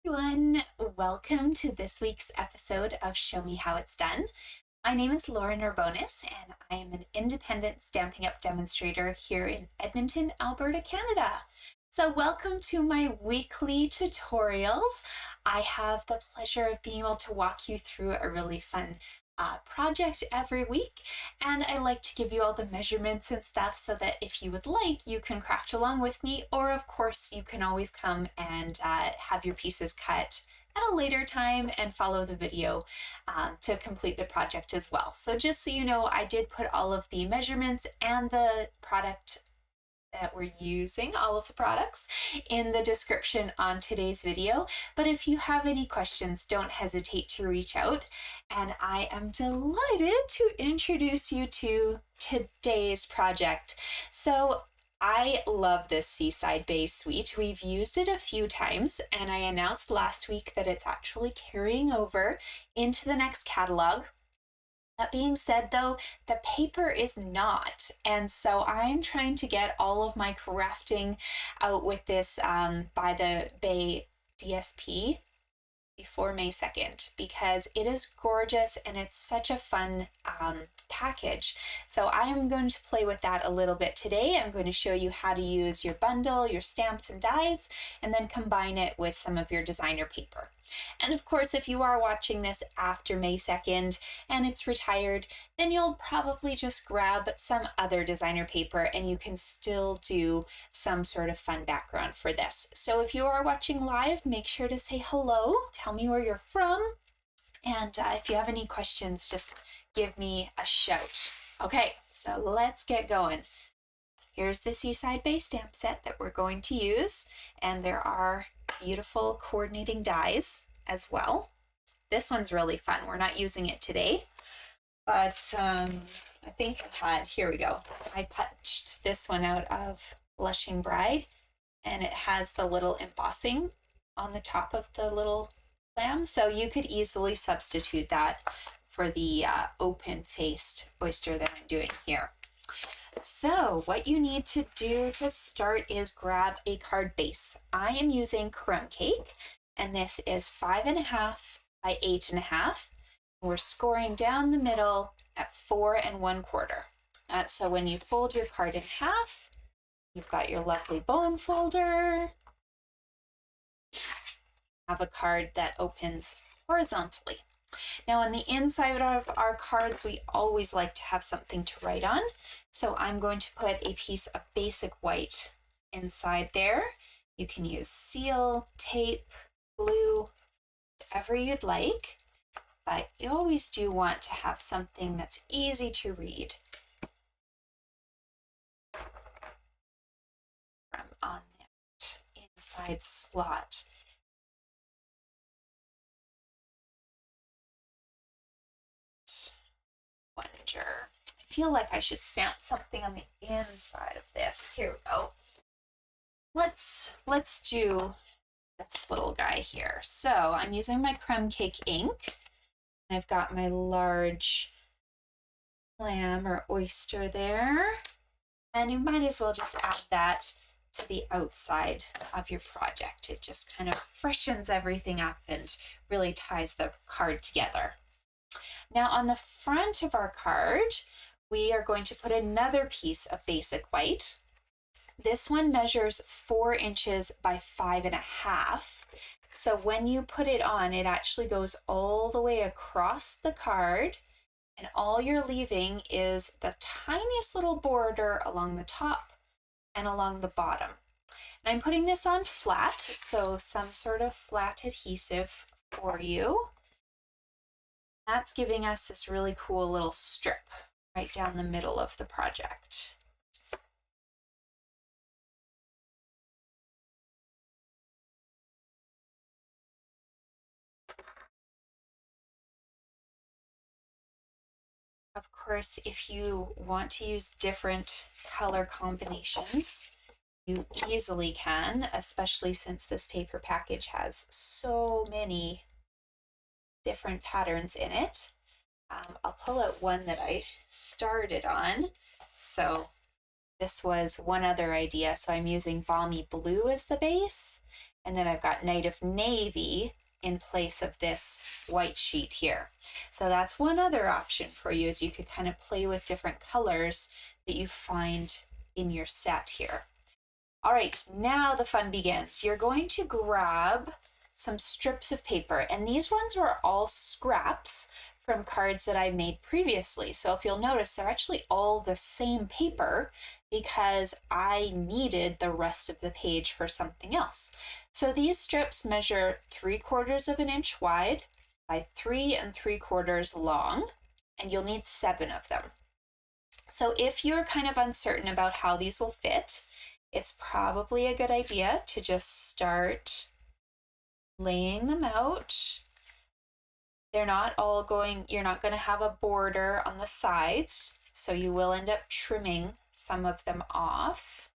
Everyone, welcome to this week's episode of Show Me How It's Done. My name is Lauren Urbonis, and I am an independent Stampin' Up! Demonstrator here in Edmonton, Alberta, Canada. So welcome to my weekly tutorials. I have the pleasure of being able to walk you through a really fun project every week, and I like to give you all the measurements and stuff so that if you would like, you can craft along with me, or of course you can always come and have your pieces cut at a later time and follow the video to complete the project as well. So just so you know, I did put all of the measurements and the product that we're using, all of the products, in the description on today's video. But if you have any questions, don't hesitate to reach out. And I am delighted to introduce you to today's project. So I love this Seaside Bay suite. We've used it a few times, and I announced last week that it's actually carrying over into the next catalog. That being said, though, the paper is not, and so I'm trying to get all of my crafting out with this by the Bay DSP before May 2nd, because it is gorgeous and it's such a fun package. So I am going to play with that a little bit today. I'm going to show you how to use your bundle, your stamps and dies, and then combine it with some of your designer paper. And of course, if you are watching this after May 2nd and it's retired, then you'll probably just grab some other designer paper and you can still do some sort of fun background for this. So if you are watching live, make sure to say hello, tell me where you're from, and if you have any questions, just give me a shout. Okay, so let's get going. Here's the Seaside Bay stamp set that we're going to use, and there are beautiful coordinating dies as well. This one's really fun. We're not using it today, but I think here we go. I punched this one out of Blushing Bride, and it has the little embossing on the top of the little lamb, so you could easily substitute that for the open-faced oyster that I'm doing here. So what you need to do to start is grab a card base. I am using Crumb Cake, and this is 5.5 by 8.5. We're scoring down the middle at 4 1/4. So when you fold your card in half, you've got your lovely bone folder. Have a card that opens horizontally. Now on the inside of our cards, we always like to have something to write on. So I'm going to put a piece of basic white inside there. You can use seal, tape, glue, whatever you'd like, but you always do want to have something that's easy to read from on that inside slot. Wonder. I feel like I should stamp something on the inside of this. Here we go. Let's do this little guy here. So I'm using my Crumb Cake ink. I've got my large lamb or oyster there, and you might as well just add that to the outside of your project. It just kind of freshens everything up and really ties the card together. Now on the front of our card, we are going to put another piece of basic white. This one measures 4 inches by 5.5. So when you put it on, it actually goes all the way across the card, and all you're leaving is the tiniest little border along the top and along the bottom. And I'm putting this on flat, so some sort of flat adhesive for you. That's giving us this really cool little strip right down the middle of the project. Of course, if you want to use different color combinations, you easily can, especially since this paper package has so many different patterns in it. I'll pull out one that I started on. So this was one other idea. So I'm using Balmy Blue as the base, And then I've got Night of Navy in place of this white sheet here. So that's one other option for you, is you could kind of play with different colors that you find in your set here. All right, now the fun begins. You're going to grab some strips of paper, and these ones were all scraps from cards that I made previously. So if you'll notice, they're actually all the same paper because I needed the rest of the page for something else. So these strips measure 3/4 of an inch wide by 3 3/4 long, and you'll need 7 of them. So if you're kind of uncertain about how these will fit, it's probably a good idea to just start laying them out. They're not all going, you're not going to have a border on the sides, so you will end up trimming some of them off.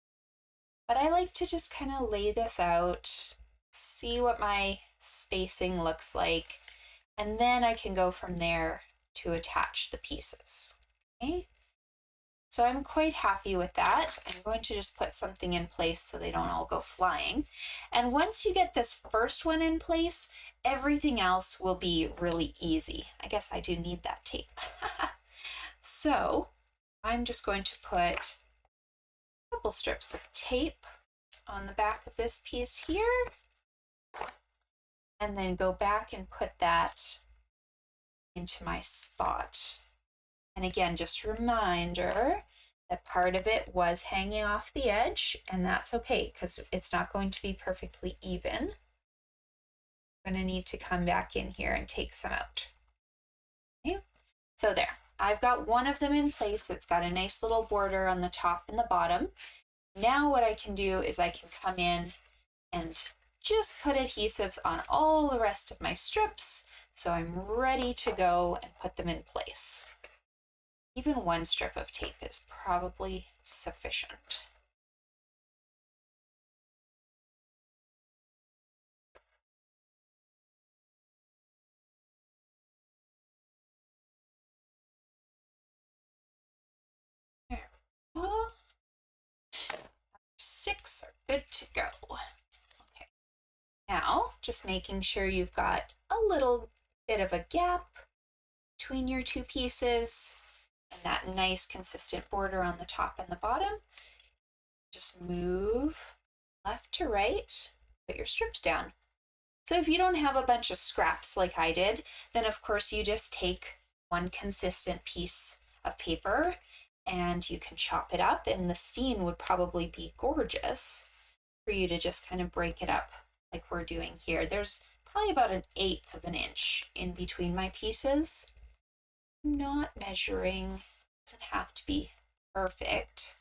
But I like to just kind of lay this out, see what my spacing looks like, and then I can go from there to attach the pieces. Okay? So I'm quite happy with that. I'm going to just put something in place so they don't all go flying. And once you get this first one in place, everything else will be really easy. I guess I do need that tape. So I'm just going to put a couple strips of tape on the back of this piece here, and then go back and put that into my spot. And again, just a reminder that part of it was hanging off the edge, and that's okay because it's not going to be perfectly even. I'm going to need to come back in here and take some out. Okay, so there, I've got one of them in place. It's got a nice little border on the top and the bottom. Now what I can do is I can come in and just put adhesives on all the rest of my strips, so I'm ready to go and put them in place. Even one strip of tape is probably sufficient. There we go. 6 are good to go. Okay. Now, just making sure you've got a little bit of a gap between your two pieces, and that nice consistent border on the top and the bottom. Just move left to right, put your strips down. So if you don't have a bunch of scraps like I did, then of course you just take one consistent piece of paper and you can chop it up, and the scene would probably be gorgeous for you to just kind of break it up like we're doing here. There's probably about 1/8 of an inch in between my pieces. I'm not measuring, it doesn't have to be perfect.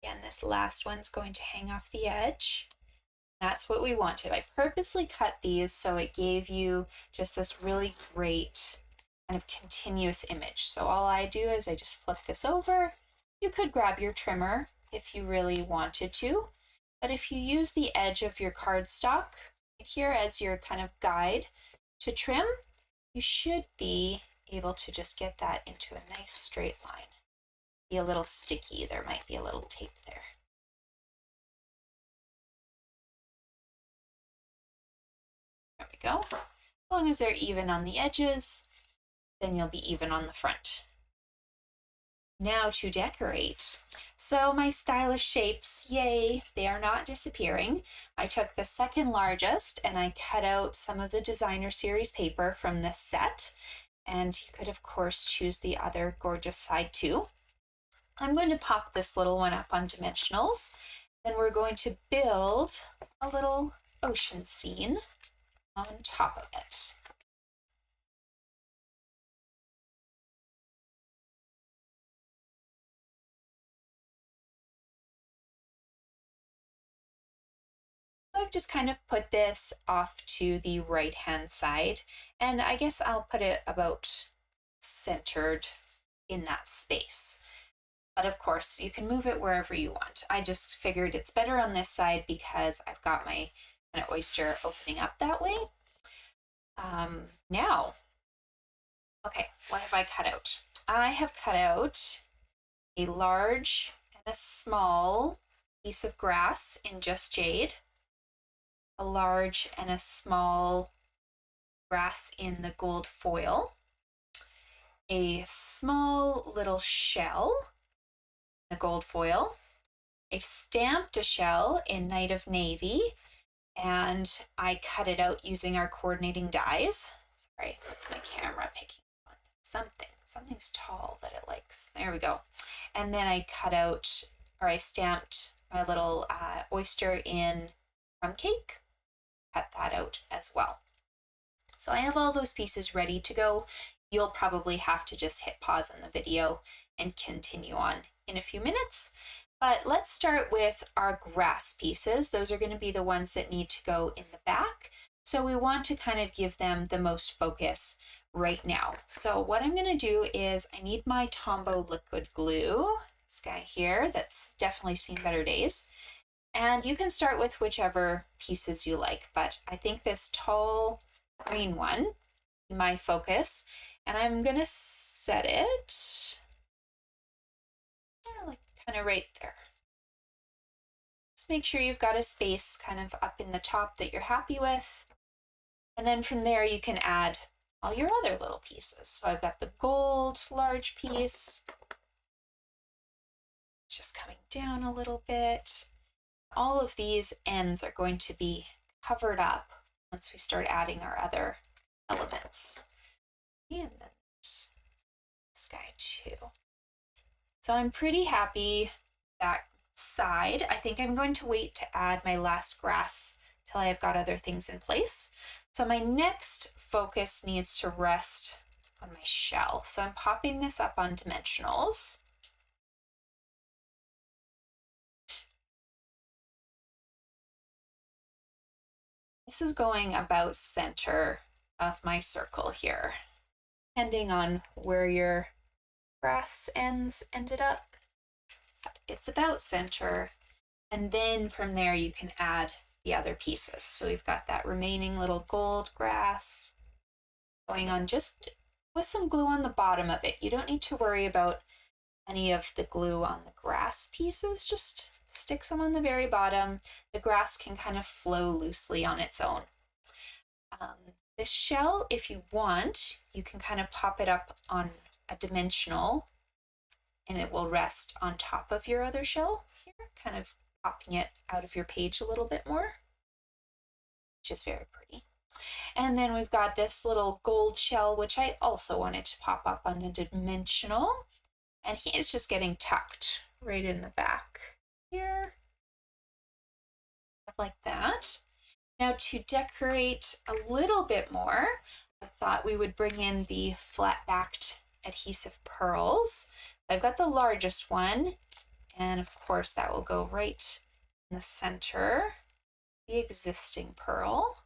Again, this last one's going to hang off the edge. That's what we wanted. I purposely cut these so it gave you just this really great kind of continuous image. So all I do is I just flip this over. You could grab your trimmer if you really wanted to, but if you use the edge of your cardstock here as your kind of guide to trim, you should be able to just get that into a nice straight line. Be a little sticky, there might be a little tape there. There we go. As long as they're even on the edges, then you'll be even on the front. Now to decorate. So my stylish shapes, yay, they are not disappearing. I took the second largest and I cut out some of the designer series paper from this set, and you could of course choose the other gorgeous side too. I'm going to pop this little one up on dimensionals, then we're going to build a little ocean scene on top of it. I've just kind of put this off to the right hand side, and I guess I'll put it about centered in that space. But of course, you can move it wherever you want. I just figured it's better on this side because I've got my kind of oyster opening up that way. Now, okay, what have I cut out? I have cut out a large and a small piece of grass in just Jade, a large and a small grass in the gold foil, a small little shell in the gold foil. I've stamped a shell in Night of Navy, and I cut it out using our coordinating dies. Sorry, what's my camera picking on? Something's tall that it likes. There we go. And then I cut out, or I stamped my little oyster in Crumb Cake. Cut that out as well. So I have all those pieces ready to go. You'll probably have to just hit pause on the video and continue on in a few minutes. But let's start with our grass pieces. Those are going to be the ones that need to go in the back. So we want to kind of give them the most focus right now. So what I'm going to do is I need my Tombow liquid glue, this guy here, that's definitely seen better days. And you can start with whichever pieces you like, but I think this tall green one, my focus, and I'm going to set it like kind of right there. Just make sure you've got a space kind of up in the top that you're happy with. And then from there you can add all your other little pieces. So I've got the gold large piece. It's just coming down a little bit. All of these ends are going to be covered up once we start adding our other elements. And then there's this guy too. So I'm pretty happy that side. I think I'm going to wait to add my last grass till I've got other things in place. So my next focus needs to rest on my shell. So I'm popping this up on dimensionals. This is going about center of my circle here, depending on where your grass ends ended up. It's about center, and then from there you can add the other pieces. So we've got that remaining little gold grass going on just with some glue on the bottom of it. You don't need to worry about any of the glue on the grass pieces, just stick some on the very bottom. The grass can kind of flow loosely on its own. This shell, if you want, you can kind of pop it up on a dimensional and it will rest on top of your other shell here, kind of popping it out of your page a little bit more, which is very pretty. And then we've got this little gold shell, which I also wanted to pop up on a dimensional, and he is just getting tucked right in the back here, like that. Now to decorate a little bit more, I thought we would bring in the flat-backed adhesive pearls. I've got the largest one, and of course that will go right in the center, the existing pearl.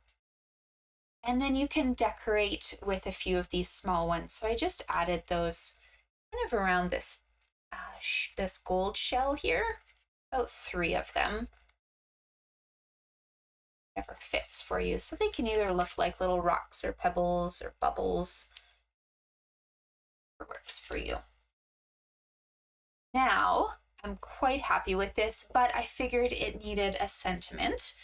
And then you can decorate with a few of these small ones. So I just added those kind of around this, this gold shell here, about 3 of them. Whatever fits for you. So they can either look like little rocks or pebbles or bubbles. Whatever works for you. Now, I'm quite happy with this, but I figured it needed a sentiment.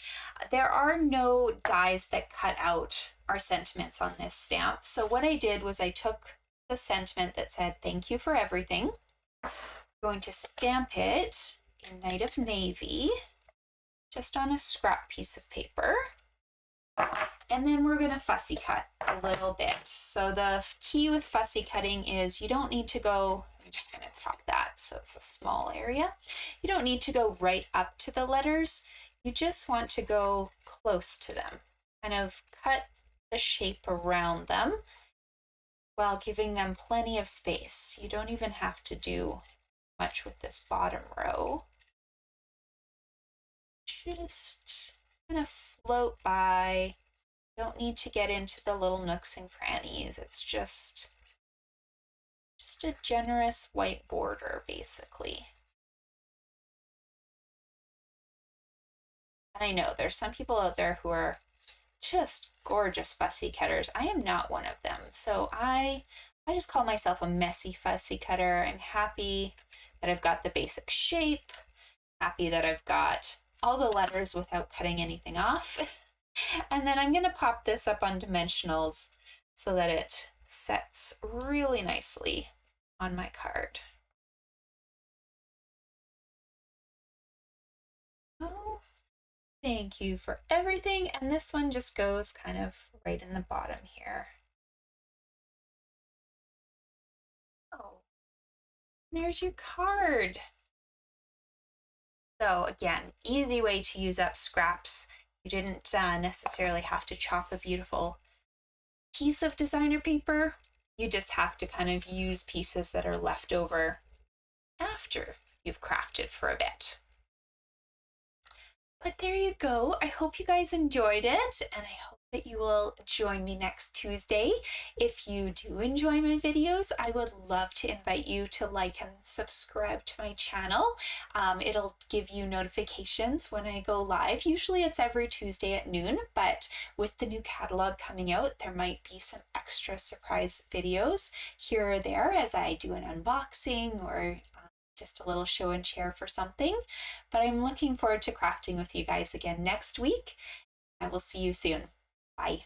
There are no dies that cut out our sentiments on this stamp. So what I did was I took the sentiment that said, "Thank you for everything." I'm going to stamp it in Night of Navy, just on a scrap piece of paper. And then we're going to fussy cut a little bit. So the key with fussy cutting is you don't need to go, I'm just going to crop that so it's a small area. You don't need to go right up to the letters. You just want to go close to them, kind of cut the shape around them while giving them plenty of space. You don't even have to do much with this bottom row. Just kind of float by. Don't need to get into the little nooks and crannies. It's just a generous white border, basically. And I know there's some people out there who are just gorgeous fussy cutters. I am not one of them. So I just call myself a messy fussy cutter. I'm happy that I've got the basic shape, happy that I've got all the letters without cutting anything off. And then I'm going to pop this up on dimensionals so that it sets really nicely on my card. Oh, thank you for everything. And this one just goes kind of right in the bottom here. Oh, there's your card. So again, easy way to use up scraps. You didn't necessarily have to chop a beautiful piece of designer paper. You just have to kind of use pieces that are left over after you've crafted for a bit. But there you go. I hope you guys enjoyed it, and I hope that you will join me next Tuesday. If you do enjoy my videos, I would love to invite you to like and subscribe to my channel. It'll give you notifications when I go live. Usually it's every Tuesday at noon, but with the new catalog coming out, there might be some extra surprise videos here or there as I do an unboxing or just a little show and share for something. But I'm looking forward to crafting with you guys again next week. I will see you soon. Bye.